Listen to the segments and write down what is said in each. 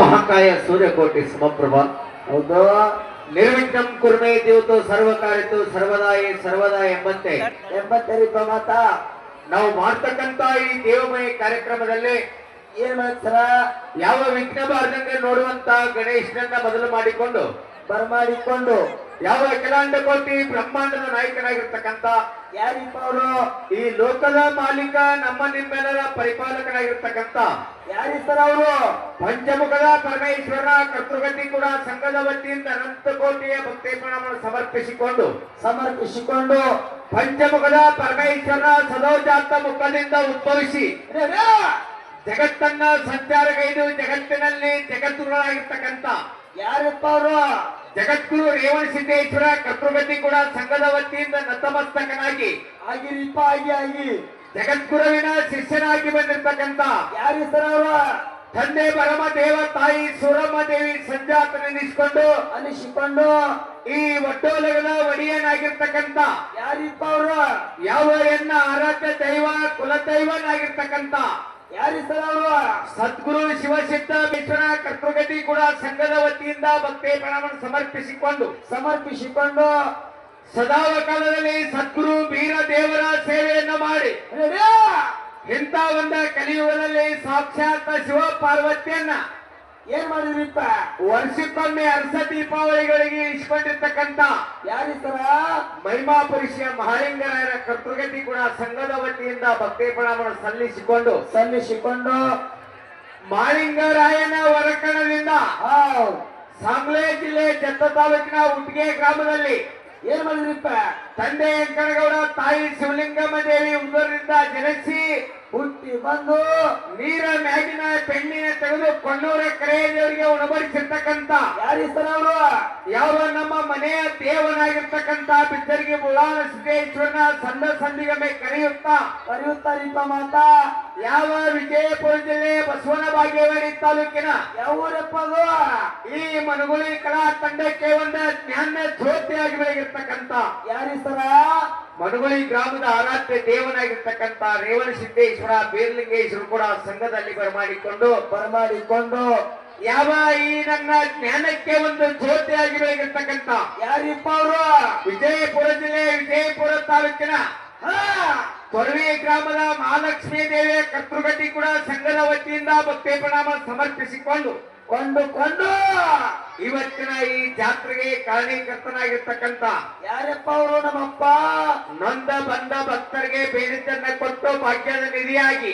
ಮಹಾಕಾಯ ಸೂರ್ಯಕೋಟಿ ಸಮಪ್ರಭ. ಹೌದು. ನಿರ್ವಿಘ್ನಂ ಕುರ್ಮೇ ದೇವತು ಸರ್ವಕಾರ್ಯತು ಸರ್ವದಾಯಿ ಸರ್ವದಾ ಎಂಬಂತೆ ಮಾತ ನಾವು ಮಾಡ್ತಕ್ಕಂತ ಈ ದೇವಮಯ ಕಾರ್ಯಕ್ರಮದಲ್ಲಿ ಏನ್ ಮಾಡ್ತಾರ? ಯಾವ ವಿಘ್ನ ಬಾರದಂಗೆ ನೋಡುವಂತ ಗಣೇಶನನ್ನ ಮೊದಲು ಮಾಡಿಕೊಂಡು ಬರಮಾಡಿಕೊಂಡು ಯಾವ ಅಖಿಲಾಂಡ ಕೋಟಿ ಬ್ರಹ್ಮಾಂಡದ ನಾಯಕನಾಗಿರ್ತಕ್ಕಂತ ಯಾರಿಪ್ಪ ಅವರು? ಈ ಲೋಕದ ಮಾಲೀಕ ನಮ್ಮ ನಿಮ್ಮೆಲ್ಲರ ಪರಿಪಾಲಕನಾಗಿರ್ತಕ್ಕಂತ ಯಾರಿರ್ತಾರ ಅವರು? ಪಂಚಮುಖದ ಪರಮೇಶ್ವರ ಕರ್ತೃಗತಿ ಕೂಡ ಸಂಘದ ವತಿಯಿಂದ ಅನಂತ ಕೋಟಿಯ ಭಕ್ತಿ ಪ್ರಣಾಮವನ್ನು ಸಮರ್ಪಿಸಿಕೊಂಡು ಪಂಚಮುಖದ ಪರಮೇಶ್ವರ ಸದೋಜಾತ ಮುಖದಿಂದ ಉದ್ಭವಿಸಿ ಜಗತ್ತನ್ನ ಸಂಚಾರಗೈದು ಜಗತ್ತಿನಲ್ಲಿ ಜಗದ್ಗುರುಗಳಾಗಿರ್ತಕ್ಕಂತ ಯಾರಪ್ಪ ಅವರು? ಜಗದ್ಗುರು ರೇವಣ ಸಿದ್ದೇಶ್ವರ ಕರ್ತೃಗತಿ ಕೂಡ ಸಂಘದ ವತಿಯಿಂದ ನತಮಸ್ತಕನಾಗಿ ಆಗಿರಿಪ್ಪ ಆಗಿ ಜಗದ್ಗುರುವಿನ ಶಿಷ್ಯನಾಗಿ ಬಂದಿರ್ತಕ್ಕಂತ ಯಾರಿರ್ತಾರ ಅವರು? ತಂದೆ ಪರಮ ದೇವ ತಾಯಿ ಸೂರಮ್ಮ ದೇವಿ ಸಂಜಾತನೆನಿಸಿಕೊಂಡು ಅನಿಸಿಕೊಂಡು ಈ ಒಡ್ಡೋಲಗದ ಒಡೆಯನಾಗಿರ್ತಕ್ಕಂತ ಯಾರಿಪ್ಪ ಅವರು? ಯಾವ ಎನ್ನ ಆರಾಧ್ಯ ದೈವ ಕುಲದೈವನಾಗಿರ್ತಕ್ಕಂತ ಯಾರಿರ್ತಾರ ಅವರು? ಸದ್ಗುರು ಶಿವಸಿದ್ದೇಶ್ವರ ಕರ್ತೃಗತಿ ಕೂಡ ಸಂಘದ ವತಿಯಿಂದ ಭಕ್ತಿ ಪ್ರಣಾಮವನ್ನು ಸಮರ್ಪಿಸಿಕೊಂಡು ಸದಾವ ಕಾಲದಲ್ಲಿ ಸದ್ಗುರು ಬೀರ ದೇವರ ಸೇವೆಯನ್ನು ಮಾಡಿ ಇಂಥ ಒಂದ ಕಲಿಯುಗದಲ್ಲಿ ಸಾಕ್ಷಾತ್ ಶಿವ ಪಾರ್ವತಿಯನ್ನ ಏನ್ ಮಾಡಿದ್ರಿಪ್ಪ? ವರ್ಷಕ್ಕೊಮ್ಮೆ ಅರಸ ದೀಪಾವಳಿಗಳಿಗೆ ಇಸ್ಕೊಂಡಿರ್ತಕ್ಕಂತ ಯಾರಿರ್ತಾರ? ಮಹಿಮಾ ಪುರುಷ ಮಹಾಲಿಂಗರಾಯರ ಕರ್ತೃಗತಿ ಕೂಡ ಸಂಘದ ವತಿಯಿಂದ ಭಕ್ತಿ ಪ್ರಣಾಮವನ್ನು ಸಲ್ಲಿಸಿಕೊಂಡು ಮಹಾಲಿಂಗರಾಯನ ವರಕಣದಿಂದ ಸಾಂಗ್ಲಿ ಜಿಲ್ಲೆ ಜತ್ತ ತಾಲೂಕಿನ ಉಟ್ಗೆ ಗ್ರಾಮದಲ್ಲಿ ಏನ್ ಮಾಡಿದ್ರಿಪ್ಪ? ತಂದೆ ವೆಂಕಟಗೌಡ ತಾಯಿ ಶಿವಲಿಂಗಮ್ಮ ದೇವಿ ಉದರಿಂದ ಜನಿಸಿ ಹುಟ್ಟಿ ಬಂದು ನೀರ ಮ್ಯಾಗಿನ ಬೆಣ್ಣಿನ ತೆಗೆದು ಕೊಣ್ಣೂರ ಕರೆಯದೇವರಿಗೆ ಉಣಬಡಿಸಿರ್ತಕ್ಕಂತ ಯಾರಿರ್ತಾರ ಅವರು? ಯಾವ ನಮ್ಮ ಮನೆಯ ದೇವನಾಗಿರ್ತಕ್ಕಂತ ಬಿದ್ದರಿಗೆ ಬುಳಾನ ಸಿದ್ದೇಶ್ವರನ ಸಂದಿಗಮೆ ಕರೆಯುತ್ತಾರಿಪ್ಪ ಮಾತಾ. ಯಾವ ವಿಜಯಪುರ ಜಿಲ್ಲೆ ಬಸವನ ಬಾಗೇವಾಡಿ ತಾಲೂಕಿನ ಯಾವ ಊರಪ್ಪ ಅದು? ಈ ಮನಗುಳಿ ಕಲಾ ತಂಡಕ್ಕೆ ಒಂದು ಜ್ಞಾನ ಜ್ಯೋತಿಯಾಗಿ ಬೆಳಗಿರ್ತಕ್ಕಂತ ಯಾರಿರ್ತಾರ? ಮನಗುಳಿ ಗ್ರಾಮದ ಆರಾಧ್ಯ ದೇವನಾಗಿರ್ತಕ್ಕಂತ ರೇವಣ ಸಿದ್ದೇಶ್ವರ ಬೀರ್ಲಿಂಗೇಶ್ವರ ಕೂಡ ಸಂಘದಲ್ಲಿ ಬರಮಾಡಿಕೊಂಡು ಯಾವ ಈ ನನ್ನ ಜ್ಞಾನಕ್ಕೆ ಒಂದು ಜ್ಯೋತಿಯಾಗಿ ಬೆಳಗಿರ್ತಕ್ಕಂತ ಯಾರಿಪ್ಪ ಅವರು? ವಿಜಯಪುರ ಜಿಲ್ಲೆ ವಿಜಯಪುರ ತಾಲೂಕಿನ ತೊರವಿ ಗ್ರಾಮದ ಮಹಾಲಕ್ಷ್ಮೀ ದೇವಿಯ ಕರ್ತೃಗತಿ ಕೂಡ ಸಂಘದ ವತಿಯಿಂದ ಭಕ್ತಿ ಪ್ರಣಾಮ ಸಮರ್ಪಿಸಿಕೊಂಡು ಇವತ್ತಿನ ಈ ಜಾತ್ರೆಗೆ ಕಾರಣೀಕರ್ತನಾಗಿರ್ತಕ್ಕಂತ ಯಾರಪ್ಪ ಅವರು? ನಮ್ಮಪ್ಪ ನೊಂದ ಬಂದ ಭಕ್ತರಿಗೆ ಬೇಡಿದ್ದನ್ನ ಕೊಟ್ಟು ಭಾಗ್ಯದ ನಿಧಿಯಾಗಿ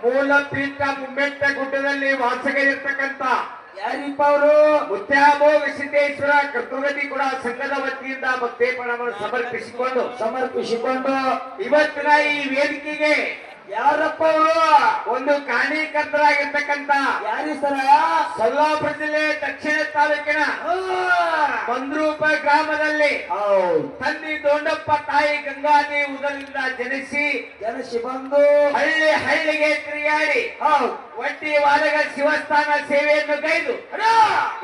ಮೂಲ ಪೀಠ ಮುಮ್ಮೆಟ್ಟ ಗುಡ್ಡದಲ್ಲಿ ವಾಸಗೈದಿರ್ತಕ್ಕಂತ ಯಾರಿಪ್ಪ ಅವರು? ಮುತ್ಯಾಮೋಗ ಸಿದ್ದೇಶ್ವರ ಕರ್ತೃಗತಿ ಕೂಡ ಸಂಘದ ವತಿಯಿಂದ ಭಕ್ತಿ ಪ್ರಣಾಮವನ್ನು ಸಮರ್ಪಿಸಿಕೊಂಡು ಇವತ್ತಿನ ಈ ವೇದಿಕೆಗೆ ಯಾರಪ್ಪ ಅವರು? ಒಂದು ಕಾರಣೀಕರ್ತರಾಗಿರ್ತಕ್ಕಂತ ಯಾರಿರ್ತಾರ? ಸೊಲ್ಲಾಪುರ ಜಿಲ್ಲೆ ದಕ್ಷಿಣ ತಾಲೂಕಿನ ಮಂದ್ರೂಪ ಗ್ರಾಮದಲ್ಲಿ ತಂದೆ ದೊಂಡಪ್ಪ ತಾಯಿ ಗಂಗಾದಿ ಉದರಿಂದ ಜನಿಸಿ ಬಂದು ಹಳ್ಳಿಗೆ ತಿರುಗಾಡಿ ಒಟ್ಟಿ ವಾದಗ ಶಿವಸ್ಥಾನ ಸೇವೆಯನ್ನು ಗೈದು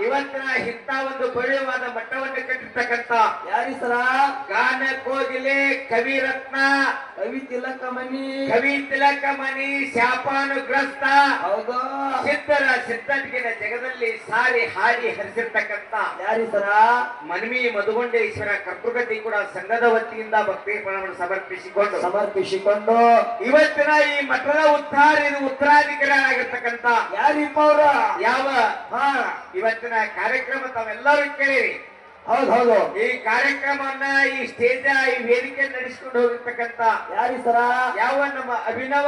ಇವತ್ತಿನ ಇಂಥ ಒಂದು ಭವ್ಯವಾದ ಮಟ್ಟವನ್ನು ಕಟ್ಟಿರ್ತಕ್ಕಂತ ಯಾರಿರ್ತಾರ? ಗಾನ ಕೋಗಿಲೆ ಕವಿರತ್ನ ಕವಿ ತಿಲಕಮಣಿ ಶಾಪಾನುಗ್ರಸ್ತ ಹೌದು ಸಿದ್ಧಟಿಗಿನ ಜಗದಲ್ಲಿ ಸಾರಿ ಹಾಡಿ ಹರಿಸಿರ್ತಕ್ಕಂತ ಯಾರಿರ್ತಾರ? ಮನ್ಮಿ ಮಧುಗೊಂಡೇಶ್ವರ ಕರ್ತೃಗತಿ ಕೂಡ ಸಂಘದ ವತಿಯಿಂದ ಭಕ್ತಿ ಪ್ರಣಾಮವನ್ನು ಸಮರ್ಪಿಸಿಕೊಂಡು ಇವತ್ತಿನ ಈ ಮಠದ ಉತ್ತರಾಧಿಕಾರಿಯಾಗಿರ್ತಕ್ಕಂತ ಯಾರಿಪ್ಪ ಅವರು? ಯಾವ ಇವತ್ತಿನ ಕಾರ್ಯಕ್ರಮ ತಾವೆಲ್ಲರೂ ಕೇಳಿರಿ. ಹೌದು. ಈ ಕಾರ್ಯಕ್ರಮವನ್ನ ಈ ಸ್ಟೇಜ್ ಈ ವೇದಿಕೆ ನಡೆಸಿಕೊಂಡು ಹೋಗಿರ್ತಕ್ಕಂತ ಯಾರಿರ್ತಾರ? ಯಾವ ನಮ್ಮ ಅಭಿನವ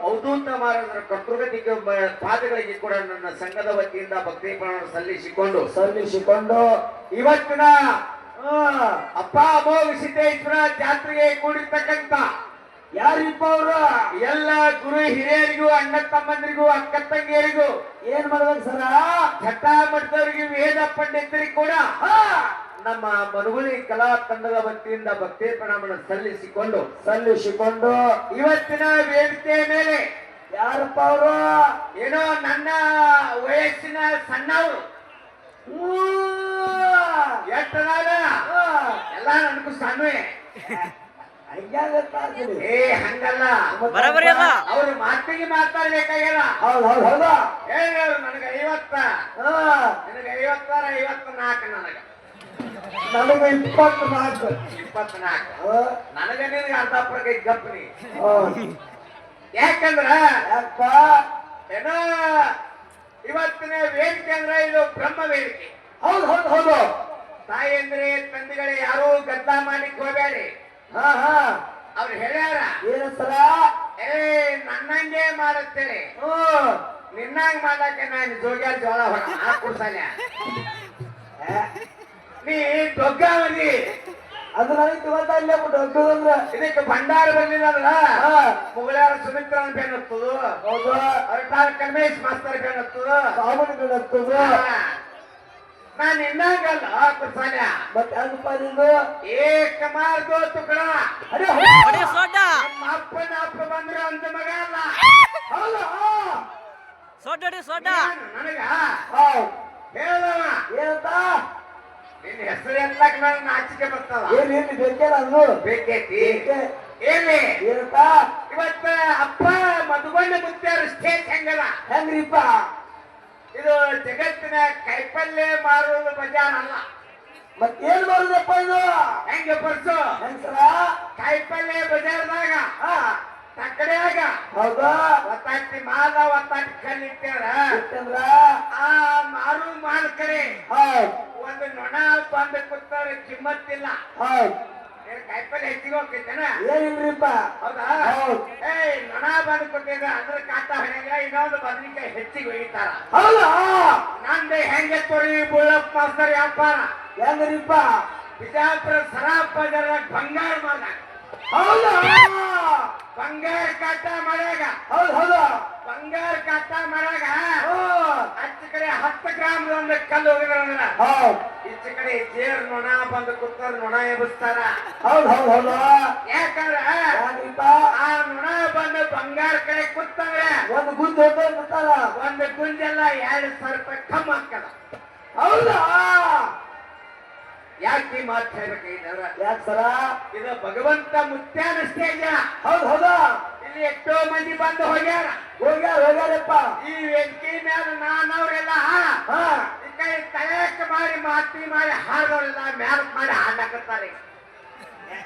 ಅವಧೂತ ಮಹಾರಾಜರ ಕರ್ತೃಗತಿಗೆ ಪಾದಗಳಿಗೆ ಕೂಡ ನನ್ನ ಸಂಘದ ವತಿಯಿಂದ ಭಕ್ತಿ ಪ್ರಣಾಮ ಸಲ್ಲಿಸಿಕೊಂಡು ಇವತ್ತಿನ ಅಪ್ಪ ಅಮೋಘ ಸಿದ್ದೇಶ್ವರ ಜಾತ್ರೆಗೆ ಕೂಡಿರ್ತಕ್ಕಂತ ಯಾರಿಪ್ಪ ಅವರು? ಎಲ್ಲ ಗುರು ಹಿರಿಯರಿಗೂ ಅಣ್ಣ ತಮ್ಮಂದರಿಗೂ ಅಕ್ಕ ತಂಗಿಯರಿಗೂ ಏನ್ ಮಾಡ್ಬೇಕು ಸರ? ಘಟ್ಟ ಮಠದವರಿಗೆ ವೇದ ಪಂಡಿತರಿಗೆ ಕೂಡ ನಮ್ಮ ಮನಗುಳಿ ಕಲಾ ತಂಡದ ವತಿಯಿಂದ ಭಕ್ತಿ ಪ್ರಣಾಮವನ್ನು ಸಲ್ಲಿಸಿಕೊಂಡು ಇವತ್ತಿನ ವೇದಿಕೆಯ ಮೇಲೆ ಯಾರಪ್ಪ ಅವರು? ಏನೋ ನನ್ನ ವಯಸ್ಸಿನ ಸಣ್ಣವರು ಎಷ್ಟನಾದ ಎಲ್ಲ ನನಗೂ ಸಣ್ಣವೇ ಏ ಹಂಗಲ್ಲ ಬರಬರಿ ಅಲ್ಲ ಅವ್ರು ಮಾತಿಗೆ ಮಾತಾಡ್ಬೇಕಾಗ್ಯಲ್ಲ ಹೌದು ಹೇಳಿ ನನಗೆ ಹಾ ನಿನಗೆ 54 ನನಗ ನನಗೆ 24. 24 ನನಗ ನಿನಗೆ ಅರ್ಧ ಪ್ರಕ ಗಪ್ಪನಿ. ಹಾ. ಯಾಕಂದ್ರ ಯಾಕಪ್ಪ? ಏನೋ ಇವತ್ತಿನ ವೇದಿಕೆ ಅಂದ್ರೆ ಇದು ಬ್ರಹ್ಮ ವೇದಿಕೆ. ಹೌದು ಹೌದು ಹೌದು. ತಾಯಿ ಅಂದ್ರೆ ತಂದೆಗಳೇ ಯಾರು ಗದ್ದ ಮಾಡ್ಲಿಕ್ಕೆ ಹೋಗ್ಬೇಡಿ. ಹಾ ಹಾ. ಅವ್ರು ಹೇಳ್ಯಾರ ಏನ ಸರ? ನನ್ನಂಗೆ ಮಾಡುತ್ತೇನೆ, ಹ್ಮ್. ನಿನ್ನಂಗ್ ಮಾಡಕ್ಕೆ ನಾನು ಜೋಗ್ಯಾರ ಜೋಳ ಕುಡ್ಸಾನೆ. ನೀ ದೊಗ್ಗಾವಲಿ ಅದು ನನಗೆ ಗೊತ್ತಾಗ್ಲಿಲ್ಲ ಡೊಗ್ಗದಂದ್ರ. ಇದಕ್ಕೆ ಭಂಡಾರ ಬರ್ಲಿಲ್ಲ ಹಾ. ಮುಗಳಾರ ಸುಮಿತ್ರನ ಬೇನ್ ಹತ್ತದು, ಹೌದು. ಅವ್ರ ಕಲ್ಮೇಶ್ ಮಾಸ್ತರ್ ಬೇನ್ ಹತ್ತದು. ಸಾಮಾನ್ಯ ಬಿಡತ್ತದ. ನಾನು ಇನ್ನಂಗಲ್ಲ ಕುಡ್ಸಾನೆ. ಮತ್ತೆ ಹೆಂಗಪ್ಪ ನಿಂದು? ಏಕ ಮಾರ್ದೋ ತುಕಡ. ಅರೆ ನಮ್ಮ ಅಪ್ಪನ ಅಪ್ಪ ಬಂದ್ರೆ ಅಂತ ಮಗ ಅಲ್ಲ. ಹೌದು. ನೀನು ನನಗ ಹೌದು. ಹೇಳವ ಏನಂತ? ನಿನ್ನ ಹೆಸರು ಎಲ್ಲಕ್ ನಾನು ನಾಚಿಕೆ ಬರ್ತದ. ಏನ್ ಬೇಕೇನ ಅದು? ಬೇಕೈತಿ ಬೇಕೆ. ಎಲ್ಲಿ ಏನಂತ? ಇವತ್ತ ಅಪ್ಪ ಮದುಗೊಂಡ ಮುತ್ಯಾರ ಸ್ಟೇಜ್ ಹೆಂಗದ? ಹೆಂಗ್ರಿಪ್ಪ? ಇದು ಜಗತ್ತಿನ ಕೈಪಲ್ಯ ಮಾರುವುದು ಬಜಾರ್ ಅಲ್ಲ. ಮತ್ತೇನ್ ಮಾಡುದಪ್ಪ ಇದು? ಹೆಂಗ ಪರ್ಸು ಹೆಂಗ್ ಸರ? ಕಾಯಿಪಲ್ಯ ಬಜಾರ್ದಾಗ ಹಾ. ತಕ್ಕಡ್ಯಾಗ ಹೌದಾ? ಒತ್ತಾಟಿ ಮಾಲ ಒತ್ತಾಟಿ ಕಲ್ಲಿಟ್ಟಾರ. ಗೊತ್ತಂದ್ರ? ಆ ಮಾರು ಮಾಲ್ ಕಡೆ ಹೌದ್ ಒಂದು ನೊಣ ಬಂದು ಕೂತಾರ, ಕಿಮ್ಮತ್ತಿಲ್ಲ. ಹೌದ್. ಕಾಯಿಪಲ್ಯ ಹೆಚ್ಚಿಗೆ ಹೋಗ್ತೈತೇನ? ಏನಿಲ್ರಿಪ್ಪ? ಹೌದಾ? ಹೌದ್. ನೊಣ ಬಂದು ಕೊಟ್ಟಿದ್ರೆ ಅದ್ರ ಕಾಟ ಹೊಡೆಯಂಗ ಇನ್ನೊಂದು ಬದನಿಕಾಯಿ ಹೆಚ್ಚಿಗೆ ಒಯ್ತಾರ. ಹೌದಾ? ನಂದು ಹೆಂಗೆ ತೊಳಿ ಬುಳ್ಳಪ್ಪ ಮಾಸ್ತರ್ ವ್ಯಾಪಾರ ಹೆಂಗ್ರಿಪ್ಪ? ಬಿಜಾಪುರ ಸರಾಪ್ ಬಜಾರ್ದಾಗ ಬಂಗಾರ ಮಾಡ್ದಾಗ ಹೌದಾ? ಬಂಗಾರ ಕಾಟ ಮಾಡ್ಯಾಗ ಹೌದ್ ಹೌದು. ಬಂಗಾರ ಕಾಟ ಮಾಡ್ಯಾಗ ಹ್ಮ್. ಅಚ್ಚ ಕಡೆ 10 ಗ್ರಾಮ್ ಒಂದು ಕಲ್ಲು ಹೋಗಿದ್ರ, ಹೌದ್ ಈಚೆ ಕಡೆ ಜೇರ್ ನೊಣ ಬಂದು ಕೂತಾರ, ನೊಣ ಎಬ್ಬಿಸ್ತಾರ. ಹೌದ್ ಹೌದ್ ಹೌದು. ಯಾಕಂದ್ರ ಹೆಂಗ್ರಿಪ್ಪ? ಆ ನೊಣ ಬಂದು ಬಂಗಾರ ಕಡೆ ಕೂತಂದ್ರೆ ಒಂದು ಗುದ್ದು ಹೊಟ್ಟೆ ಬಿಡ್ತಾರ. ಒಂದು ಗುಂಜೆಲ್ಲ 2,000 ರೂಪಾಯಿ ಕಮ್ಮಿ ಹಾಕದ. ಹೌದಾ? ಯಾಕೆ ಮಾತು ಹೇಳ್ಬೇಕಾಗಿದ್ರ? ಯಾಕೆ ಸರ? ಇದು ಭಗವಂತ ಮುತ್ಯಾನ ಸ್ಟೇಜ. ಹೌದ್ ಹೌದಾ? ಇಲ್ಲಿ ಎಷ್ಟೋ ಮಂದಿ ಬಂದು ಹೋಗ್ಯಾರ. ಹೋಗ್ಯಾರಪ್ಪ. ಈ ವೇದಿಕೆ ಮೇಲೆ ನಾನವ್ರೆಲ್ಲ ಹಾ. ಈ ಕೈ ತಯಾಕ ಮಾಡಿ ಮಾತಿ ಮಾಡಿ ಹಾಡೋರೆಲ್ಲ ಮ್ಯಾಲಕ್ ಮಾಡಿ ಹಾಡಾಕತ್ತಾರೆ.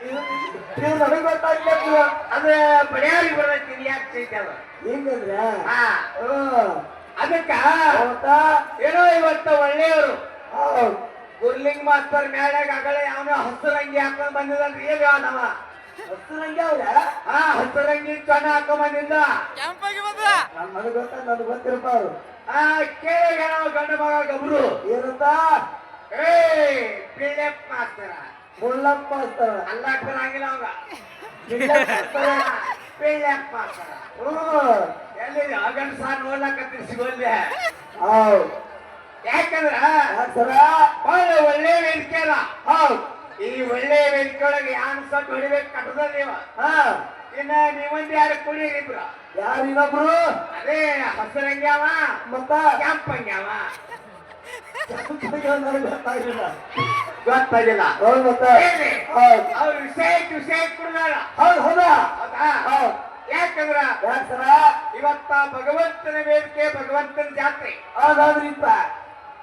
ಇದು ನನಗೆ ಗೊತ್ತಾಗ್ಲಿಲ್ಲ. ಅದು ಬಡಿಯಾರಿಗೆ ಬರ್ತೈತಿ. ಯಾಕೆ ಚೈತಲ್ಲ ಹಿಂಗಂದ್ರ? ಹಾ. ಹ್ಮ್. ಅದಕ್ಕ ಹೌದಾ? ಏನೋ ಇವತ್ತು ಒಳ್ಳೆಯವರು ಹೌದ್. ಗುರ್ಲಿಂಗ್ ಮಾಸ್ತರ್ ಮ್ಯಾಲಾಗ ಆಗಲೇ ಅವನು ಹಸಿರಂಗಿ ಹಾಕೊಂಡ್ ಬಂದಿದ್ದಲ್ರಿ. ಏನ್ ಯಾವ ಹಸ್ತಿನಂಗೆ ಅವ್ರ? ಹಸಿರಂಗಿ ಚೊನ್ನ ಹಾಕೊಂಡ್ ಬಂದಿದ್ದ. ನನಗೆ ಗೊತ್ತಿರಪ್ಪ ಅವ್ರು. ಕೇಳಿ ನಾವು ಗಂಡ ಮಗ ಗಬ್ರು ಏನಂತ? ಪಿಳ್ಳೆಪ್ಪ ಮಾಸ್ತರ ಮುಳ್ಳಪ್ಪ ಅಂತಾರ. ಅಲ್ಲಾಕ್ ಬರಂಗಿಲ್ಲ ಅವಾಗ. ಪಿಳ್ಳಪ್ಪ ಅಂತಾರ. ಪಿಳ್ಳೆಪ್ಪ ಮಾಸ್ತರ ಹ್ಮ್. ಎಲ್ಲಿ ಅಗಂಡ್ ಸಾರ್ ನೋಡ್ಲಾಕತ್ತಿ ಸಿಗೋಲ್ಲೆ. ಹೌದ್. ಯಾಕಂದ್ರ ಯಾಕ್ ಸರ? ಬಹಳ ಒಳ್ಳೆ ವೇದಿಕೆ ಅದ. ಹೌದ್. ಈ ಒಳ್ಳೆ ವೇದಿಕೆ ಒಳಗೆ ಯಾನ್ ಸಟ್ ಹೊಡಿಬೇಕು ಕಟ್ಟದ ನೀವ. ಹಾ. ಇನ್ನ ನೀವೊಂದ್ ಯಾರು ಕುಡಿಯಿರಿಬ್ರು. ಯಾರು ಇನ್ನೊಬ್ರು? ಅದೇ ಹಸಿರಂಗ್ಯಾವ ಮತ್ತ ಕೆಂಪಂಗ್ಯಾವ ನನಗೆ ಗೊತ್ತಾಗಿಲ್ಲ. ಗೊತ್ತಾಗಿಲ್ಲ. ಹೌದ್ ಮತ್ತ? ಹೇಳಿ. ಹೌದ್. ಅವ್ರ ವಿಷಯ ಕುಡ್ದಾರ. ಹೌದ್ ಹೌದಾ? ಹೌದಾ? ಹೌದ್. ಯಾಕಂದ್ರ ಯಾಕ್ ಸರ? ಇವತ್ತ ಭಗವಂತನ ವೇದಿಕೆ, ಭಗವಂತನ ಜಾತ್ರೆ. ಹೌದೌದ್ರಿಪ್ಪ.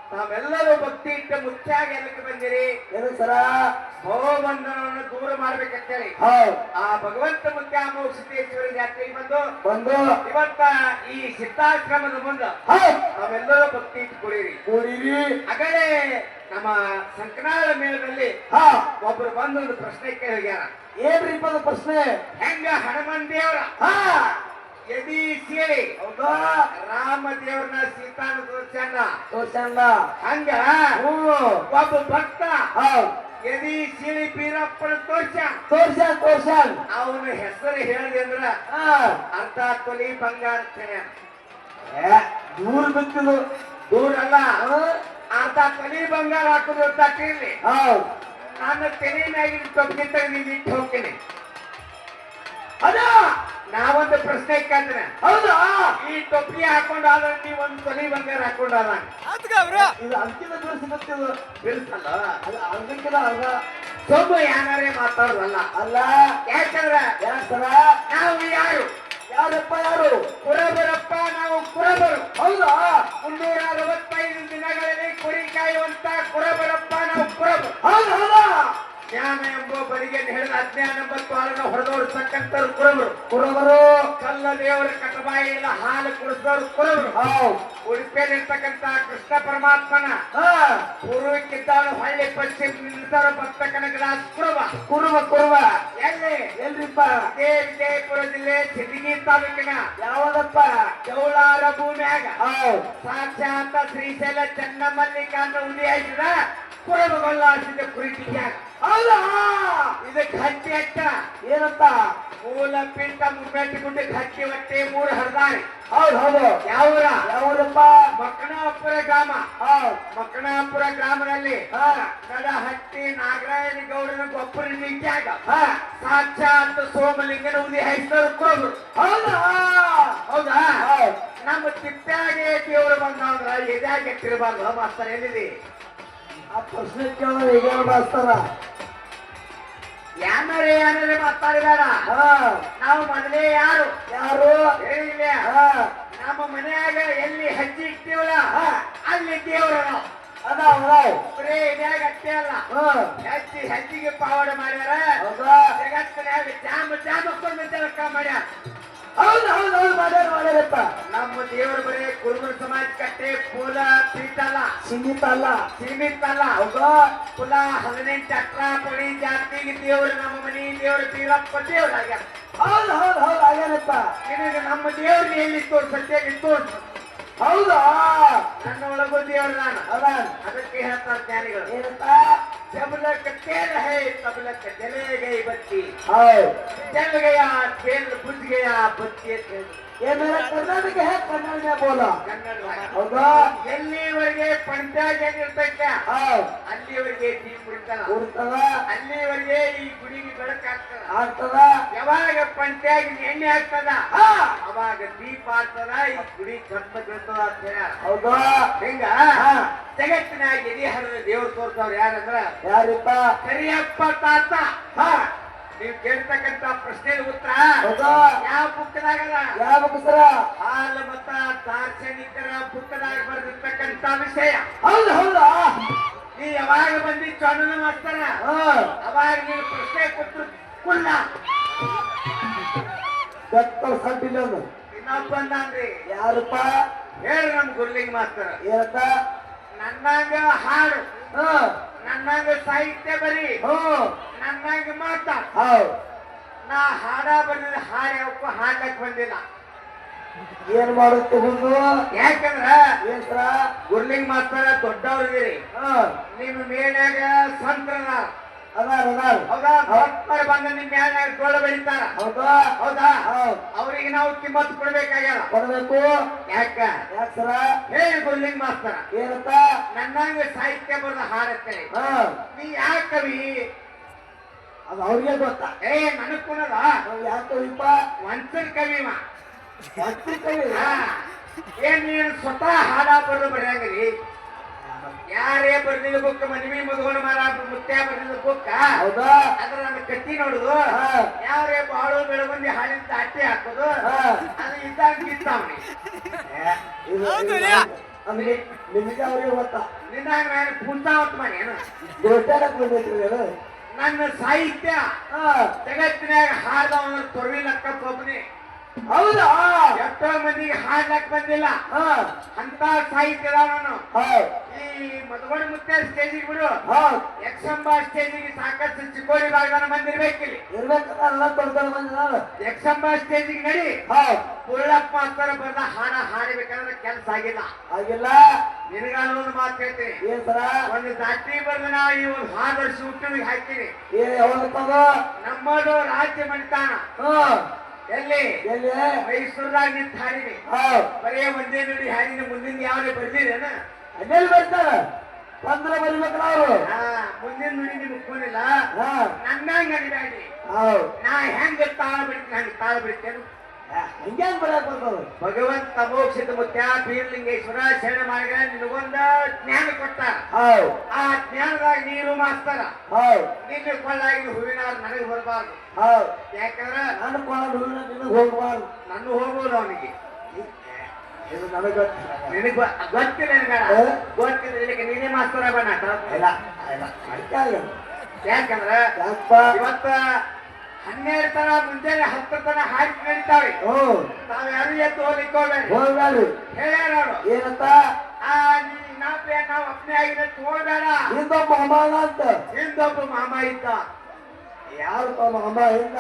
ತಾವೆಲ್ಲರೂ ಭಕ್ತಿ ಇಟ್ಟ ಮುಚ್ಚಾಗಿ ಎಲ್ಲಕ್ಕೆ ಬಂದಿರಿ. ಏನು ಸರ? ಭವಬಂಧನವನ್ನು ದೂರ ಮಾಡ್ಬೇಕಂತೇಳಿ ಹೌದ್. ಆ ಭಗವಂತ ಮುತ್ಯಾಮ ಸಿದ್ದೇಶ್ವರ ಜಾತ್ರೆಗೆ ಬಂದು ಇವತ್ತ ಈ ಸಿದ್ಧಾಶ್ರಮದ ಮುಂದ ಹೌದ್ ತಾವೆಲ್ಲರೂ ಭಕ್ತಿ ಇಟ್ಟುಕೊಳ್ಳಿರಿ. ಕೂಡಿರಿ. ಆಗಲೇ ನಮ್ಮ ಸಂಕನಾಳ ಮೇಳದಲ್ಲಿ ಹಾ. ಒಬ್ರು ಬಂದು ಒಂದು ಪ್ರಶ್ನೆ ಕೇಳಿ ಹೋಗ್ಯಾರ. ಏನ್ರಿಪ್ಪ ಅದು ಪ್ರಶ್ನೆ? ಹೆಂಗ ಹನುಮನ್ ದೇವರ ಹಾ. ಎದಿ ಸೇರಿ ಹೌದಾ? ರಾಮ ದೇವ್ರನ್ನ ಸೀತಾನ ತೋರ್ಸ್ಯಾನ. ತೋರ್ಸಂಗ. ಹಂಗ ಹ್ಮ್. ಒಬ್ಬ ಭಕ್ತ ಹೌದ್. ಎದಿ ಸೀಳಿ ಬೀರಪ್ಪನ ತೋರ್ಸ್ಯಾನ. ತೋರ್ಸನ್. ಅವನ ಹೆಸರು ಹೇಳಿದೆ ಅಂದ್ರ ಹಾ. ಅರ್ಧ ತೊಲಿ ಬಂಗಾರ ಹೇಳ್ಯಾನ. ಏ, ದೂರ ಬಿತ್ತಿದು. ದೂರ ಅಲ್ಲ, ಹಾ. ಅರ್ಧ ತೊಲಿ ಬಂಗಾರ ಹಾಕುದು ಗೊತ್ತಾಗ್ತಿರ್ಲಿ. ಹೌದ್. ನಾನು ತೆಲಿ ಮ್ಯಾಗಿನ ತೊಪ್ಪಿ ತೆಗೆದು ಇಟ್ಟು ಹೋಗ್ತೀನಿ. ಅದ ನಾವೊಂದು ಪ್ರಶ್ನೆ ಕೇಳ್ತೇನೆ. ಹೌದಾ? ಈ ಟೊಪ್ಪಿ ಹಾಕೊಂಡಾದ ನೀವ್ ಒಂದು ತೊಲಿ ಬಂಗಾರ ಹಾಕೊಂಡಾದ ಇದು ಅಂಕಿತ ತೋರಿಸಿ ಗೊತ್ತಿದು. ಬಿಲ್ಸಲ್ಲ. ಅದು ಅರ್ಧಕ್ಕಿಲ್ಲ ಅರ್ಧ. ಸೊಬ್ಬು ಯಾರೇ ಮಾತಾಡೋದಲ್ಲ. ಅಲ್ಲ. ಯಾಕಂದ್ರ ಯಾಕ್ ಸರ? ನಾವು ಯಾರು? ಯಾರಪ್ಪ ಯಾರು? ಕುರಬರಪ್ಪ, ನಾವು ಕುರಬರು. ಹೌದಾ? 365 ಜ್ಞಾನ ಎಂಬ ಬರಿಗೆ ಹಿಡಿದ ಅಜ್ಞಾನ ಎಂಬ ತ್ವಾರನ ಹೊಡೆದೋಡ್ತಕ್ಕಂಥವ್ರು ಕುರುಬರು. ಕುರುಬರು ಕಲ್ಲ ದೇವರ ಕಟಬಾಯಿಯಿಂದ ಹಾಲು ಕುಡಿಸಿದವರು ಕುರುಬರು. ಉಡುಪಿಯಲ್ಲಿರ್ತಕ್ಕಂಥ ಕೃಷ್ಣ ಪರಮಾತ್ಮನ ಪೂರ್ವಕ್ಕಿದ್ದವನು ಹಳ್ಳಿ ಪಶ್ಚಿಮ ನಿಂತವರು ಭಕ್ತ ಕನಕದಾಸ ಕುರುಬ. ಕುರುಬ ಎಲ್ಲಿ ಎಲ್ರಿಪ್ಪ? ಇದೇ ವಿಜಯಪುರ ಜಿಲ್ಲೆ ಸಿಂದಗಿ ತಾಲೂಕಿನ ಯಾವದಪ್ಪ? ಜೌಳಾರ ಭೂಮಿಯಾಗ ಸಾಕ್ಷಾತ್ ಶ್ರೀಶೈಲ ಚನ್ನಮಲ್ಲಿಕಾರ್ಜುನ ಉದಯಿಸಿದ ಕುರುಬಗೊಲ್ಲಾಸಿದ ಕುರಿಟಿಯಾಗ. ಹೌದಾ? ಇದಕ್ಕೆ ಹಟ್ಟಿ ಅಟ್ಟ ಏನಂತ? ಮೂಲ ಪಿಂಡ ಮುಮ್ಮೆಟ್ಟು ಗುಡ್ಡಕ್ಕೆ ಹಟ್ಟಿ ಹೊಟ್ಟೆ 3 ಹರಿದಾರಿ. ಹೌದು ಯಾವೂರ? ಯಾವೂರಪ್ಪ? ಮಕ್ಕಣಾಪುರ ಗ್ರಾಮ. ಮಕ್ಕಣಾಪುರ ಗ್ರಾಮದಲ್ಲಿ ನಡಹಟ್ಟಿ ನಾಗರಾಯಣ ಗೌಡನ ಗೊಬ್ಬರ ನಿಂತ್ಯಾಗ ಸಾಕ್ಷಾತ್ ಸೋಮಲಿಂಗನ ಉದಯಿಸಿದವರು ಕುರುಬರು. ಹೌದಾ? ಹೌದಾ? ನಮ್ಮ ತಿಪ್ಪ್ಯಾಗೆ ದೇವರು ಬಂದವಂದ್ರ ಎದ್ಯಾಗ ಎತ್ತಿರಬಾರ್ದು ಮಾಸ್ತರ್. ಎಲ್ಲಿದೆ ಆ ಪ್ರಶ್ನೆ ಕೇಳೋದು ಈಗ ಮಾಸ್ತರ. ಯಾನರೇ ಮಾತಾಡಿದಾರ. ನಾವು ಮೊದಲೇ ಯಾರು ಹೇಳಿಲ್ಲ. ನಮ್ಮ ಮನೆಯಾಗ ಎಲ್ಲಿ ಹೆಜ್ಜೆ ಇಡ್ತೀವಲ್ಲ ಅಲ್ಲಿ ದೇವ್ರ ನಾವು. ಬರೇ ಇದ್ಯಾಗ ಅಷ್ಟೇ ಅಲ್ಲ, ಹೆಜ್ಜಿಗೆ ಪಾವಡ ಮಾಡ್ಯಾರ. ಜಗತ್ತಿನಾಗ ಜಾಮಕ್ಕೊಂದು ಜಲಕ ಮಾಡ್ಯಾರ. ಮಾಡ್ಯಾರಪ್ಪ. ನಮ್ಮ ದೇವರು ಬರೇ ಕುರುಬರ ಸಮಾಜ ಕಟ್ಟೆ ಪೂಲ ಪೀಠ ಅಲ್ಲ, ಸೀಮಿತ ಅಲ್ಲ. ಹೌದಾ? ಕುಲ 18 18 ಪಡಿ ಜಾತಿಗೆ ದೇವರು. ನಮ್ಮ ಮನೆ ದೇವರು ಬೀರಪ್ಪ ದೇವ್ರ ಆಗ್ಯಾರ. ಹೌದು ಆಗ್ಯಾರಪ್ಪ. ನಿನಗೆ ನಮ್ಮ ದೇವ್ರಿಗೆ ಎಲ್ಲಿ ತೋರ್ಸತ್ತೆ ತೋರ್ಸು. ಹೌದಾ? ನನ್ನ ಒಳಗೂ ದೇವ್ರ ನಾನು ಅದ ಅದಕ್ಕೆ ಹೇಳ್ತಾರೆ ಜ್ಞಾನಿಗಳು. ಏನಂತ? जबलक तेल है तबलक जले गई बत्ती. जल गया तेल बुझ गया बत्ती. ये मेरा कर्नाटक है, कन्नड़ में बोला. ಹೌದಾ? ಎಲ್ಲಿವರೆಗೆ ಪಂಚಾಯತ್ ಅಲ್ಲಿವರೆಗೆ ದೀಪ ಉಡ್ತದ. ಅಲ್ಲಿವರೆಗೆ ಈ ಗುಡಿಗೆ ಬೆಳಕಾಗ್ತದ. ಯಾವಾಗ ಪಂಚಾಯತ್ ಎಣ್ಣೆ ಆಗ್ತದ ಅವಾಗ ದೀಪ ಆಗ್ತದ, ಈ ಗುಡಿ ಕಟ್ಟ ಬೀಳ್ತದ ಅಂತ ಹೇಳ. ಹೌದಾ? ಹಿಂಗ ಜಗತ್ತಿನಾಗ ಎದಿ ಹರಿದ ದೇವ್ರು ತೋರ್ಸವ್ರು ಯಾರಂದ್ರ ಯಾರಿಪ್ಪ? ಕರಿಯಪ್ಪ ತಾತ. ನೀವ್ ಕೇಳ್ತಕ್ಕಂತ ಪ್ರಶ್ನೆ ಉತ್ತರ ಯಾವ ಬುಕ್ದಾಗದ? ಯಾವ ಬುಕ್ಸರ? ಹಾಲು ಮತ ದಾರ್ಶನಿಕರ ಬುಕ್ದಾಗ ಬರೆದಿರ್ತಕ್ಕಂತ ವಿಷಯ. ಹೌದಾ? ನೀ ಯಾವಾಗ ಬಂದಿತ್ತು ಅನ್ನೋದು ಮಾಡ್ತಾರ ಅವಾಗ ನೀವು ಪ್ರಶ್ನೆ ಕೊಟ್ಟರು ಕುಲ್ಲ ಸಂಟಿಲ್ಲ. ಇನ್ನೊಬ್ಬ ಬಂದ್ರಿ ಯಾರಪ್ಪ? ಹೇಳ್ರಿ ನಮ್ ಗುರ್ಲಿಂಗ್ ಮಾಸ್ತರ. ಏನಂತ? ನನ್ನಂಗ ಹಾಡು, ನನ್ನಂಗ ಸಾಹಿತ್ಯ ಬರಿ, ನನ್ನಂಗ ಮಾತ. ನಾ ಹಾಡ ಬಂದಿದ್ದ ಹಾಡು ಯಾವಕ್ಕೂ ಹಾಡ್ಲಕ್ ಬಂದಿಲ್ಲ. ಏನ್ ಮಾಡುತ್ತೆ ಹುಡುಗ? ಯಾಕಂದ್ರ ಏನ್ರ ಗುರ್ಲಿಂಗ್ ಮಾಸ್ತರ ದೊಡ್ಡವ್ರಿದ್ದೀರಿ. ನಿಮ್ಮ ಮೇನ್ಯಾಗ ಸಂತ್ರನ ಹೌದಾ? ಭಕ್ತರು ಬಂದ ನಿಮ್ ಮೇನ್ಯಾಗ ಡೊಳ್ಳು ಬೆಳಿತಾರ. ಹೌದಾ? ಅವ್ರಿಗೆ ನಾವು ಕಿಮ್ಮತ್ ಕೊಡ್ಬೇಕಾಗ್ಯಾರ. ಕೊಡ್ಬೇಕು. ಯಾಕರ ಹೇಳಿ ಗುರ್ಲಿಂಗ್ ಮಾಸ್ತರ. ಏನಂತ? ನನ್ನಂಗ ಸಾಹಿತ್ಯ ಬರೆದ ಹಾಡತ್ತೆ. ನೀ ಯಾಕ ಕವಿ? ಅದು ಅವ್ರಿಗೆ ಗೊತ್ತಾ? ನನಗ್ ಕುನದ ಯಾಕವಿಪ್ಪ? ವಂಚನ್ ಕವಿಮ. ಕವಿ ಏನ್ ನೀನು ಸ್ವತಃ ಹಾಡ ಬರೆದು ಬರೆಯಂಗ್ರಿ? ಯಾರೇ ಬರ್ದಿದ ಬುಕ್ ಮನವಿ ಮದುಗೋಣ ಮಾರ ಮುತ್ಯ ಬರ್ದಿದ ಬುಕ್. ಹೌದಾ? ಅದ್ರ ನನ್ನ ಕಟ್ಟಿ ನೋಡುದು. ಯಾರೇ ಬಾಳು ಬೆಳಗುಂದಿ ಹಾಡಿನ ದಾಟಿ ಹಾಕೋದು ಅದು ಇದ್ದಾಗ ನಿಂತಾವಣಿ. ನಿಮಗೆ ಅವ್ರಿಗೆ ಗೊತ್ತಾ? ನಿನ್ನಾಗ ನಾನು ಪೂಂತಾವತ್ ಮನೆ ದೊಡ್ಡಕ್ಕೆ ಬಂದಿದ್ರು. ನನ್ನ ಸಾಹಿತ್ಯ ಜಗತ್ತಿನಾಗ ಹಾಡ್ದವನ ತೊರವಿಲಕ್ಕ ಒಬ್ಬನೇ. ಹೌದಾ? ಎಷ್ಟೋ ಮಂದಿಗೆ ಹಾಡ್ಲಕ್ ಬಂದಿಲ್ಲ ಅಂತ ಸಾಹಿತ್ಯದ ನಾನು. ಈ ಮಧುಗೋಣ ಮುತ್ಯ ಸ್ಟೇಜಿಗೆ ಬಿಡು, ಯಕ್ಷಂಬ ಸ್ಟೇಜಿಗೆ ಸಾಕಷ್ಟು ಚಿಕ್ಕೋಡಿ ಭಾಗದ ಬಂದಿರ್ಬೇಕಿಲ್ಲಿ. ಯಕ್ಷಂಬ ಸ್ಟೇಜಿಗೆ ನಡಿ. ಪುಳ್ಳಪ್ಪ ಮಾಸ್ತರ ಬರ್ದ ಹಾಡ ಹಾಡಬೇಕಂದ್ರೆ ಕೆಲಸ ಆಗಿಲ್ಲ. ನಿನಗಾನೊಂದು ಮಾತು ಹೇಳ್ತೀನಿ. ಒಂದು ದಾಟಿ ಬರ್ದ ನಾ ಈ ಒಂದು ಹಾದರ್ಶಿ ಹುಟ್ಟಿಗೆ ಹಾಕಿನಿ. ನಮ್ಮದು ರಾಜ್ಯ ಮಣಿತಾನ ಎಲ್ಲಿ ಮೈಸೂರಾಗ ನಿಂತು ಹಾಡಿನಿ. ಬರೇ ಒಂದೇ ನುಡಿ ಹಾಡಿನಿ. ಮುಂದಿನ ಯಾವ್ದೇ ಬರ್ದಿರೇನ? ಅಲ್ಲೆಲ್ಲಿ ಬರ್ತಾರ? ಬಂದ್ರೆ ಬರ್ಬೇಕಲ್ಲ ಅವರು. ಮುಂದಿನ ನುಡಿ ನಿಮ್ಗೆ ಕೂನಿಲ್ಲ. ನನ್ನಂಗ ಅಡಿದಾಡಿ ನಾ ಹೆಂಗ ತಾಳ ಬಿಡ್ತೀನಿ ಹಂಗ ತಾಳ ಬಿಡ್ತೇನೆ. ಹಂಗ್ಯಾಂಗ ಬರಕ್ ಬರ್ತದ? ಭಗವಂತ ಮೋಕ್ಷದ ಮುತ್ಯ ಬೀರ್ಲಿಂಗೇಶ್ವರ ಶರಣ ಮಾಡಿದ ನಿನಗೊಂದ ಜ್ಞಾನ ಕೊಟ್ಟ. ಆ ಜ್ಞಾನದಾಗ ನೀರು ಮಾಸ್ತರ. ನಿನ್ನ ಕೊಳ್ಳಾಗಿ ಹೂವಿನಾರ ನನಗೆ ಬರಬಾರ್ದು. ಯಾಕಂದ್ರ ನನ್ನ ಕೊಳ್ಳ ಹೂವಿನ ನಿನಗೆ ಹೋಗಬಾರ್ದು. ನನ್ನ ಹೋಗ್ಬೋದು ಅವನಿಗೆ. ಇದು ನನಗೆ ನಿನಗ್ ಗೊತ್ತಿಲ್ಲ. ಗೊತ್ತಿಲ್ಲ. ನೀನೇ ಮಾಸ್ತರ ಬಣ್ಣ ಯಾಕಂದ್ರ ಯಾಕಪ್ಪ ಇವತ್ತ 12 ತನ ಮುಂಜಾನೆ 10 ತನ ಹಾಕಿ ನಡೀತಾವ್ರಿ. ನಾವ್ ಯಾರು ಎದ್ದು ಹೋಗ್ಲಿಕ್ಕೆ ಹೋಗ್ಬೇಡಿ ಹೇಳ್ಯಾರ ಅವ್ರು. ಏನಂತ ನಾವ್ ಅಪ್ನೆ ಆಗಿದ್ರೆ ಹೋಗ್ಬೇಡ. ಹಿಂದೊಬ್ಬ ಮಾಮ ಅಂತ ಹಿಂದೊಬ್ಬ ಮಾಮ ಇದ್ದ. ಯಾರಪ್ಪ ಮಾಮ ಹಿಂದ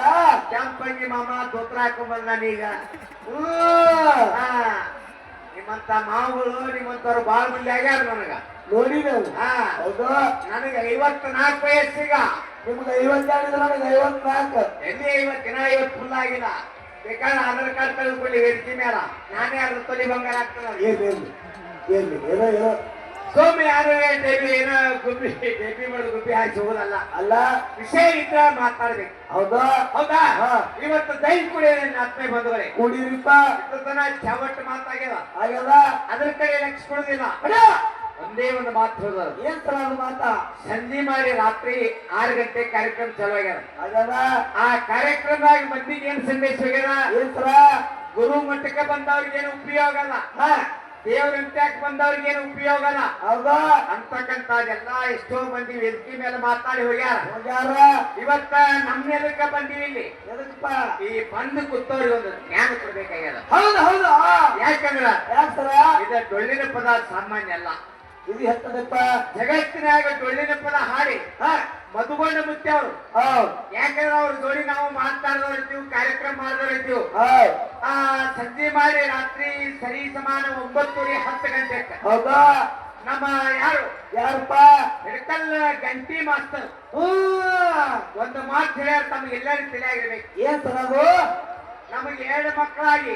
ಕೆಂಪಂಗಿ ಮಾಮ ದೋತ್ರ ಹಾಕೊಂಡ್ ಬಂದಾನೀಗ. ನಿಮ್ಮಂತ ಮಾವುಗಳು ನಿಮ್ಮಂತವ್ರು ಬಾಳ ಮಂದಿ ಆಗ್ಯಾರ ನನಗ. ನೋಡಿ ನಾವು ಹೌದು ನನಗ 54 ವಯಸ್ಸೀಗ. ನಿಮ್ಗೆ 52 ನನಗೆ 54. ಎಲ್ಲಿ 50 ಫುಲ್ ಆಗಿಲ್ಲ. ಬೇಕಾದ್ರೆ ಆಧಾರ್ ಕಾರ್ಡ್ ತೆಗೆದುಕೊಳ್ಳಿ ವೇದಿಕೆ ಮೇಲ. ನಾನೇ ಅದ್ರ ತೊಲಿ ಬಂಗಾರ ಆಗ್ತದೆ. ಏನೋ ಸೋಮಿ ಯಾರು ಡೇಬಿ ಏನೋ ಗುಬ್ಬಿ ಮಾಡೋದು ಗುಬ್ಬಿ ಹಾಕಿ ಹೋಗೋದಲ್ಲ. ಅಲ್ಲ ವಿಷಯ ಇದ್ರ ಮಾತಾಡ್ಬೇಕು. ಹೌದಾ ಹೌದಾ ಇವತ್ತು ದೈ ಕುಡಿ ಆತ್ಮೆ ಬಂದವರೇ ಕುಡೀರಿಪ್ಪ. ತನ ಚವಟ್ಟು ಮಾತಾಗ್ಯದ ಆಗ್ಯದ ಅದ್ರ ಕಡೆ ಲಕ್ಷ ಕೊಡುದಿಲ್ಲ. ಒಂದೇ ಒಂದು ಮಾತು ಹೋದ. ಏನ್ ತರ ಅದು ಮಾತಾ ಸಂಜೆ ಮಾಡಿ ರಾತ್ರಿ 6 ಗಂಟೆ ಕಾರ್ಯಕ್ರಮ ಚಾಲು ಆಗ್ಯಾರ. ಆಗ್ಯದ ಆ ಕಾರ್ಯಕ್ರಮದಾಗ ಮಂದಿಗೆ ಏನ್ ಸಂದೇಶ ಹೋಗ್ಯದ? ಏನ್ ತರ ಗುರು ಮಠಕ್ಕೆ ಬಂದವ್ರಿಗೆ ಏನು ಉಪಯೋಗ ಅಲ್ಲ. ದೇವ್ರ ಅಂತ್ಯಕ್ಕೆ ಬಂದವ್ರಿಗೆ ಏನು ಉಪಯೋಗ ಅಲ್ಲ. ಹೌದಾ ಅಂತಕ್ಕಂಥದ್ದೆಲ್ಲ ಎಷ್ಟೋ ಮಂದಿ ವೇದಿಕೆ ಮೇಲೆ ಮಾತಾಡಿ ಹೋಗ್ಯಾರ. ಇವತ್ತ ನಮ್ಮೆದಕ್ಕ ಬಂದಿವಿ ಇಲ್ಲಿ. ಎದಕ್ಕಪ್ಪ ಈ ಬಂದು ಕೂತವ್ರಿಗೆ ಒಂದು ಜ್ಞಾನ ಕೊಡ್ಬೇಕಾಗ್ಯದ. ಹೌದು ಹೌದು ಯಾಕಂದ್ರ ಯಾಕ್ತರ ಇದ ಡೊಳ್ಳಿನ ಪದ ಸಾಮಾನ್ಯ ಅಲ್ಲ. ಇದು ಹೆತ್ತದಪ್ಪ ಜಗತ್ತಿನಾಗ ಡೊಳ್ಳಿನ ಪದ ಹಾಡಿ ಮಧುಗೊಂಡ ಮುತ್ಯ ಅವರು. ಯಾಕಂದ್ರೆ ಅವ್ರ ಜೋಡಿ ನಾವು ಮಾತಾಡೋರು ಇರ್ತೀವಿ, ಕಾರ್ಯಕ್ರಮ ಮಾಡಿದವ್ರು ಇರ್ತೀವಿ. ಸಂಜೆ ಮಾಡಿ ರಾತ್ರಿ ಸರಿ ಸಮಾನ 9:10 ಗಂಟೆಗೆ ಹೌದಾ ನಮ್ಮ ಯಾರಪ್ಪ ಹಿಡ್ಕಲ್ ಗಂಟಿ ಮಾಸ್ತರ್ ಒಂದು ಮಾತು ಹೇಳ್ಯಾರ. ತಮಗೆಲ್ಲರಿಗೂ ತಿಳಿಯಾಗಿರ್ಬೇಕು. ಏನ್ ತರ ಅದು? ನಮಗೆ 2 ಮಕ್ಕಳಾಗಿ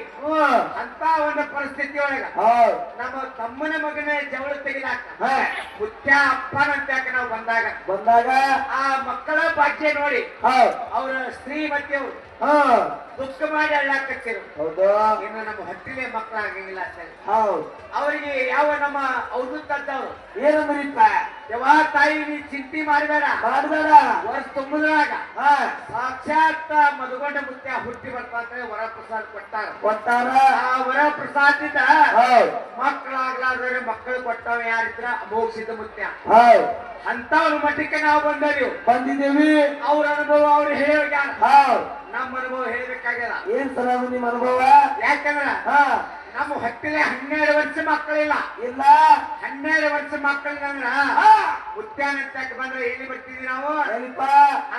ಅಂತ ಒಂದು ಪರಿಸ್ಥಿತಿ ಒಳಗ ನಮ್ಮ ತಮ್ಮನ ಮಗನ ಜವಳ ತೆಗಿಲಾಕ ಮುಖ್ಯ ಅಪ್ಪನಂತಾಕ ನಾವು ಬಂದಾಗ ಆ ಮಕ್ಕಳ ಭಾಗ್ಯ ನೋಡಿ ಅವ್ರ ಶ್ರೀಮತಿಯವರು ದುಃಖ ಮಾಡಿ ಅಳ್ಳಾಕತ್ತಿರು. ಇನ್ನು ನಮ್ಮ ಹಟ್ಟಿಲೆ ಮಕ್ಕಳಾಗಂಗಿಲ್ಲ ಅಂತೇಳಿ ಅವರಿಗೆ ಯಾವ ನಮ್ಮ ಔದುತ್ತವ್ರು ಏನಂದ್ರಿಪ್ಪ ಯಾವ ತಾಯಿ ನೀ ಚಿಂತೆ ಮಾಡಬೇಡ ವರ್ಷ ತುಂಬುದ್ರಾಗ ಸಾಕ್ಷಾತ್ ಮಧುಗೊಂಡ ಮುತ್ಯ ಹುಟ್ಟಿ ಬರ್ತಾ ವರಪ್ರಸಾದ ಕೊಟ್ಟಾರ. ಆ ವರಪ್ರಸಾದದಿಂದ ಮಕ್ಕಳಾಗ್ಲಾದ್ರೆ ಮಕ್ಕಳು ಕೊಟ್ಟವ ಯಾರಿದ್ರ ಅಮೋಘಸಿದ್ದ ಮುತ್ಯ. ಅಂತವ್ರ ಮಠಕ್ಕೆ ನಾವು ಬಂದಿದ್ದೇವೆ. ಅವ್ರ ಅನುಭವ ಅವ್ರು ಹೇಳ್ಯಾರ. ನಮ್ಮ ಅನುಭವ ಹೇಳ್ಬೇಕಾಗ್ಯದ. ಏನ್ ಸರ ನಿಮ್ಮ ಅನುಭವ? ಯಾಕಂದ್ರ ನಮ್ಮ ಹೊಟ್ಟಿಲೆ 12 ವರ್ಷ ಮಕ್ಕಳಿಲ್ಲ. 12 ವರ್ಷ ಮಕ್ಕಳಿಲ್ಲ ಮುತ್ಯಾನಂತಕ್ಕೆ ಬಂದ್ರೆ ಎಲ್ಲಿ ಬರ್ತಿದ್ವಿ ನಾವು?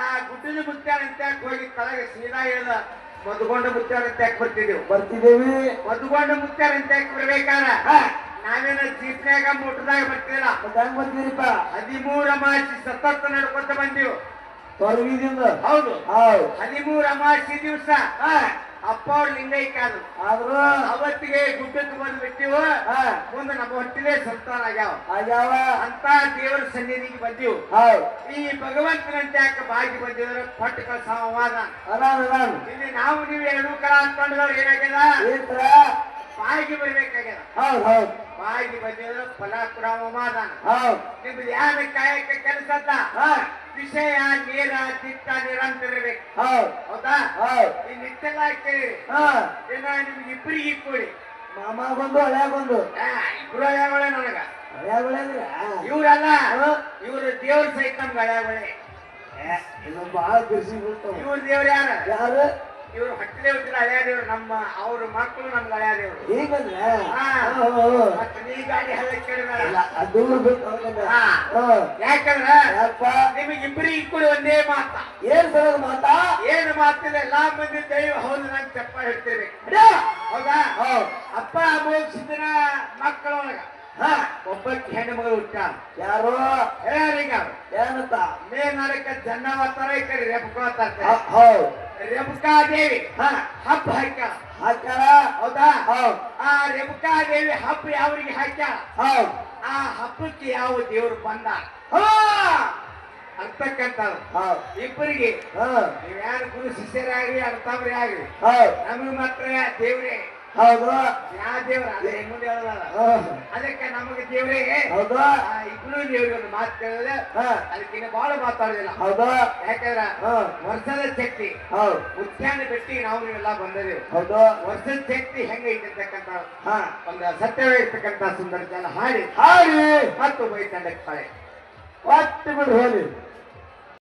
ಆ ಗುಡ್ಡದ ಮುತ್ಯಾನಂತಕ್ಕೆ ಹೋಗಿ ತಲೆಗೆ ಸೀದಾ ಹೇಳ್ದ ಮಧುಗೊಂಡ ಮುತ್ಯಾನಂತಕ್ಕೆ ಬರ್ತಿದ್ದೇವೆ. ಮಧುಗೊಂಡ ಮುತ್ಯಾನಂತಕ್ಕೆ ಬರ್ಬೇಕಾರ ನಾವೇನ ಜೀಪ್ನ್ಯಾಗ ಮೋಟರ್ದಾಗ ಬರ್ತಿಲ್ಲ. ಹೆಂಗ್ ಬರ್ತೀರಿಪ್ಪ? 13 ಅಮಾಸಿ ಸತತ ನಡ್ಕೊತ ಬಂದೀವಿ. ತೊರಗಿದಿಂದ ಹೌದು 13 ಅಮಾಸಿ ದಿವಸ ಅಪ್ಪ ಅವ್ರ ಲಿಂಗೈಕ ಆದ್ರು ಅವತ್ತಿಗೆ ಗುಡ್ಡಕ್ಕೆ ಬಂದು ಬಿಟ್ಟಿವು. ಮುಂದೆ ನಮ್ಮ ಹೊಟ್ಟಿಲೆ ಸಂತಾನ ಆಗ್ಯಾವ. ಅಂತ ದೇವರ ಸನ್ನಿಧಿಗೆ ಬಂದೀವು. ಈ ಭಗವಂತನಂತೆ ಯಾಕೆ ಬಾಗಿ ಬಂದಿದ್ರೆ ಪಟ್ಟು ಕಳ್ಸವಾದ ಇಲ್ಲಿ ನಾವು ನೀವು 2 ಕಳ ಅನ್ಕೊಂಡ್ರವ್ರು ಏನಾಗ್ಯದ? ಬಾಯಿಗೆ ಬರ್ಬೇಕಾಗ್ಯದ. ಬಾಯಿಗೆ ಬಂದಿದ್ರೆ ಫಲ ಕೊಡವಾದಾನ. ನಿಮ್ದು ಯಾರ ಕಾಯಕ ಕೆಲಸದ ವಿಷಯ ನೀರ ದಿಟ್ಟ ನಿರಂತರ ಇರ್ಬೇಕು. ಹೌದಾ? ಈ ನಿಟ್ಟೆಲ್ಲ ಕೇಳಿ ಏನ ನಿಮ್ಗೆ ಇಬ್ಬರಿಗೆ ಕೊಡಿ. ಮಾಮಾಗೊಂದು ಹಳೆಯಾಗೊಂದು ಇಬ್ರು ಹಳೆಯಾಗೊಳೆ ನನಗ. ಹಳೆಯಾಗೊಳೆ ಅಂದ್ರೆ ಇವ್ರಲ್ಲ, ಇವ್ರ ದೇವ್ರ ಸಹಿತ ನಮ್ಗೆ ಹಳೆಯಾಗೊಳೆ. ಬಹಳ ಖುಷಿ ಬಿಡ್ತಾವ. ಇವ್ರ ದೇವ್ರ ಯಾರು? ಇವ್ರು ಹಟ್ಟಿಲೆ ಹುಟ್ಟಿದ ಹಳೆಯ ದೇವ್ರು. ನಮ್ಮ ಅವ್ರ ಮಕ್ಕಳು ನಮ್ಗೆ ಹಳೆಯ ದೇವ್ರು. ಹೀಗಂದ್ರೆ ಮತ್ತೆ ನೀ ಗಾಡಿ ಹಳೆ ಕೇಳಿದಾರ ದೂರ ಯಾಕಂದ್ರ ನಿಮಗೆ ಇಬ್ಬರಿಗೆ ಕೂಡ ಒಂದೇ ಮಾತ. ಏನ್ ಸರದ ಮಾತಾ? ಏನು ಮಾತಿದೆ ಎಲ್ಲಾ ಮಂದಿ ದೈವ ಹೌದು ನಂಗೆ ಚಪ್ಪ ಹೇಳ್ತೇವೆ. ಹೌದಾ? ಅಪ್ಪ ಅಮೋಘಸಿದ್ದನ ಮಕ್ಕಳೊಳಗ ಒಬ್ಬಕ್ಕೆ ಹೆಣ್ಣು ಮಗಳು ಹುಟ್ಟ. ಯಾರು? ಯಾರೀಗ ಏನಂತ ಮೇಲ್ನಾಡಕ ಜನ್ನವತ್ತಾರ, ಈ ಕಡೆ ರೆಬಕಾತಾರ. ರೇಬುಕಾದೇವಿ ಹಬ್ಬ ಹಾಕ್ಯಾಳ. ಹೌದಾ? ಆ ರೇಬುಕಾದೇವಿ ಹಬ್ಬ ಯಾವ್ರಿಗೆ ಹಾಕ್ಯಾಳ? ಆ ಹಬ್ಬಕ್ಕೆ ಯಾವ ದೇವ್ರು ಬಂದ ಅಂತಕ್ಕಂಥ ಇಬ್ಬರಿಗೆ ನೀವ್ಯಾರು ಗುರು ಶಿಷ್ಯರಾಗ್ರಿ ಅರ್ಥವ್ರಿ ಆಗ್ರಿ ನಮಗೆ ಮಾತ್ರ ದೇವ್ರೇ. ಹೌದು ಯಾವ ದೇವ್ರ ಅದೇ ಮುಂದೆ ಹೇಳಲ್ಲ. ಅದಕ್ಕೆ ನಮಗೆ ದೇವ್ರೇ. ಹೌದು ಇಬ್ರು ದೇವ್ರಿಗೆ ಒಂದು ಮಾತು ಕೇಳಿದ್ರೆ ಅದಕ್ಕಿನ್ನ ಬಹಳ ಮಾತಾಡೋದಿಲ್ಲ. ಹೌದು ಯಾಕಂದ್ರ ವರ್ಷದ ಶಕ್ತಿ ಮುತ್ಯಾನ ಬಿಟ್ಟು ನಾವು ನೀವೆಲ್ಲ ಬಂದಿದ್ದೇವೆ. ಹೌದು ವರ್ಷದ ಶಕ್ತಿ ಹೆಂಗ ಇಟ್ಟಿರ್ತಕ್ಕಂಥ ಒಂದು ಸತ್ಯವೇ ಇರ್ತಕ್ಕಂಥ ಸುಂದರ ಜನ ಹಾಡಿ ಮತ್ತು ಬೈ ತಂಡಕ್ಕೆ ಪಾಳೆ ಒಟ್ಟು ಬಿಡು ಹೋಗಿ